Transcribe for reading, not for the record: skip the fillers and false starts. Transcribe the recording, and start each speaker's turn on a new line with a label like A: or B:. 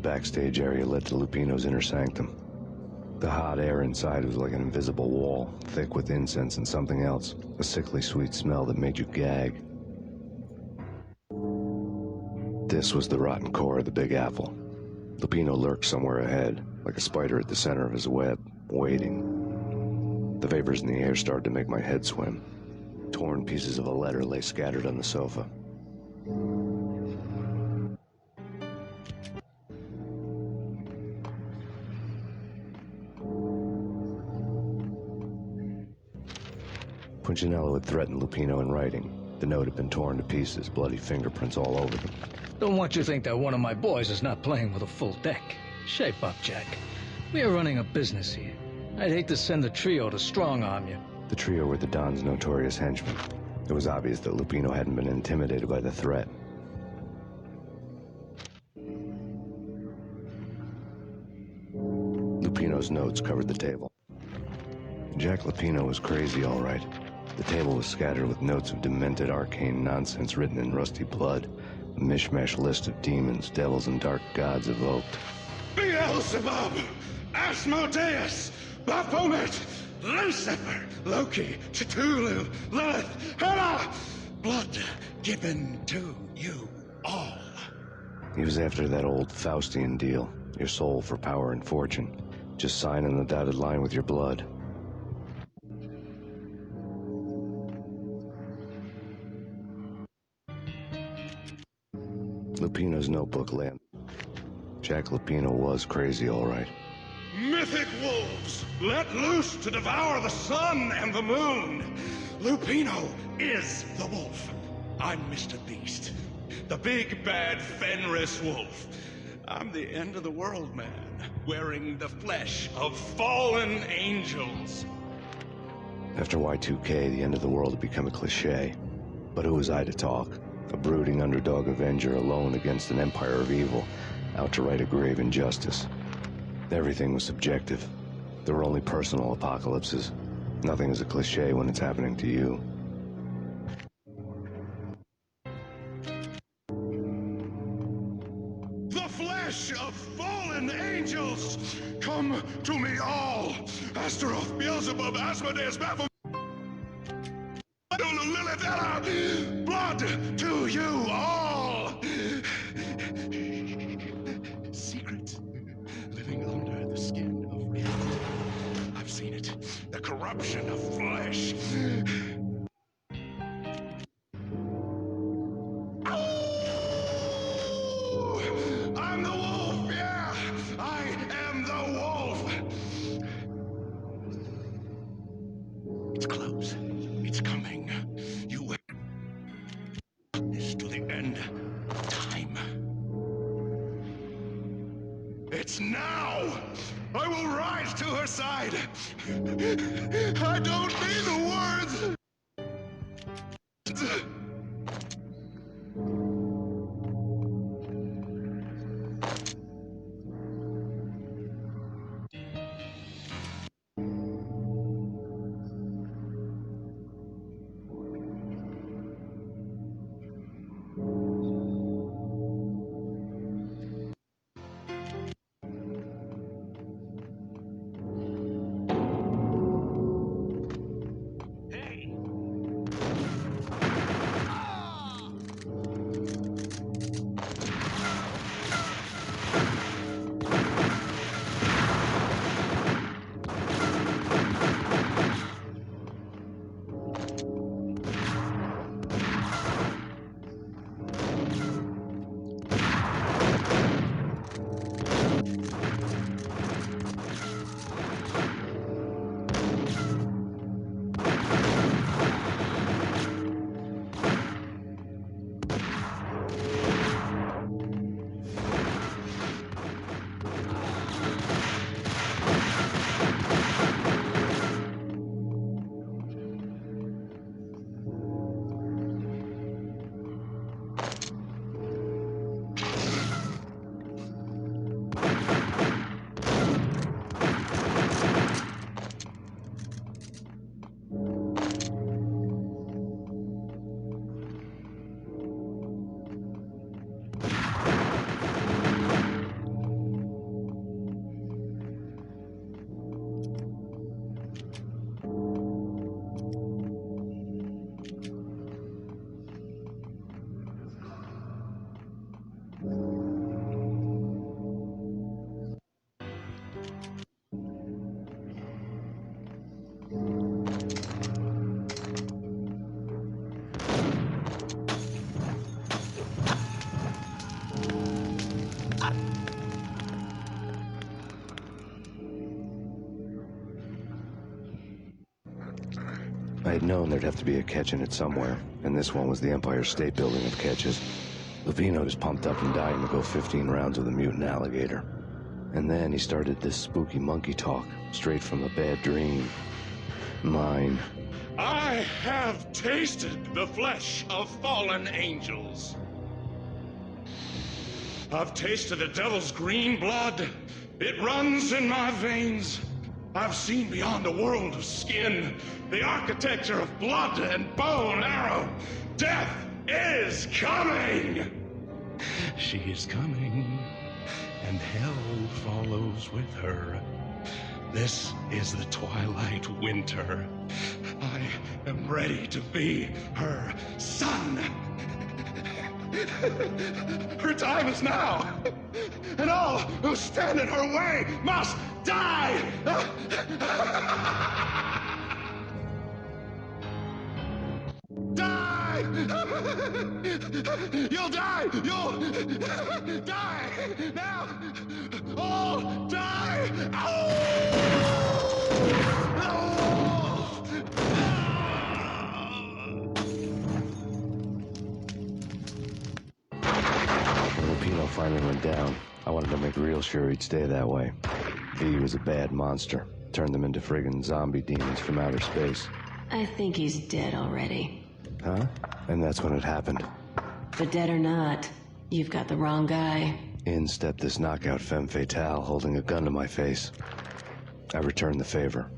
A: The backstage area led to Lupino's inner sanctum. The hot air inside was like an invisible wall, thick with incense and something else, a sickly sweet smell that made you gag. This was the rotten core of the Big Apple. Lupino lurked somewhere ahead, like a spider at the center of his web, waiting. The vapors in the air started to make my head swim. Torn pieces of a letter lay scattered on the sofa. Punchinello had threatened Lupino in writing. The note had been torn to pieces, bloody fingerprints all over them.
B: Don't want you to think that one of my boys is not playing with a full deck. Shape up, Jack. We are running a business here. I'd hate to send the trio to strong-arm you.
A: The trio were the Don's notorious henchmen. It was obvious that Lupino hadn't been intimidated by the threat. Lupino's notes covered the table. Jack Lupino was crazy, all right. The table was scattered with notes of demented arcane nonsense written in rusty blood. A mishmash list of demons, devils, and dark gods evoked.
C: Beelzebub, Asmodeus, Baphomet, Lucifer, Loki, Cthulhu, Lilith, Hela! Blood given to you all.
A: He was after that old Faustian deal. Your soul for power and fortune. Just sign on the dotted line with your blood. Lupino's notebook lay. Jack Lupino was crazy, all right.
C: Mythic wolves, let loose to devour the sun and the moon. Lupino is the wolf. I'm Mr. Beast, the big bad Fenris wolf. I'm the end of the world man, wearing the flesh of fallen angels.
A: After Y2K, the end of the world had become a cliché. But who was I to talk? A brooding underdog avenger alone against an empire of evil, out to right a grave injustice. Everything was subjective. There were only personal apocalypses. Nothing is a cliché when it's happening to you.
C: The flesh of fallen angels! Come to me all! Astaroth, Beelzebub, Asmodeus, Baphomet, Lilith, Hela! Blood to you all! Secret, living under the skin of reality. I've seen it. The corruption of flesh. I'm the wolf, yeah! I am the wolf! It's close. It's coming. You will this to the end of time. It's now! I will rise to her side! I don't need the words!
D: Hey,
A: I had known there'd have to be a catch in it somewhere, and this one was the Empire State Building of catches. Lupino was pumped up and dying to go 15 rounds with a mutant alligator. And then he started this spooky monkey talk, straight from a bad dream. Mine.
C: I have tasted the flesh of fallen angels. I've tasted the devil's green blood. It runs in my veins. I've seen beyond a world of skin, the architecture of blood and bow and arrow. Death is coming! She is coming, and hell follows with her. This is the twilight winter. I am ready to be her son. Her time is now, and all who stand in her way must die! Die! You'll die! You'll die! Now! All die!
A: When Lupino finally went down, I wanted to make real sure he'd stay that way. V was a bad monster. Turned them into friggin' zombie demons from outer space.
D: I think he's dead already.
A: Huh? And that's when it happened.
D: But dead or not, you've got the wrong guy.
A: In stepped this knockout femme fatale holding a gun to my face. I returned the favor.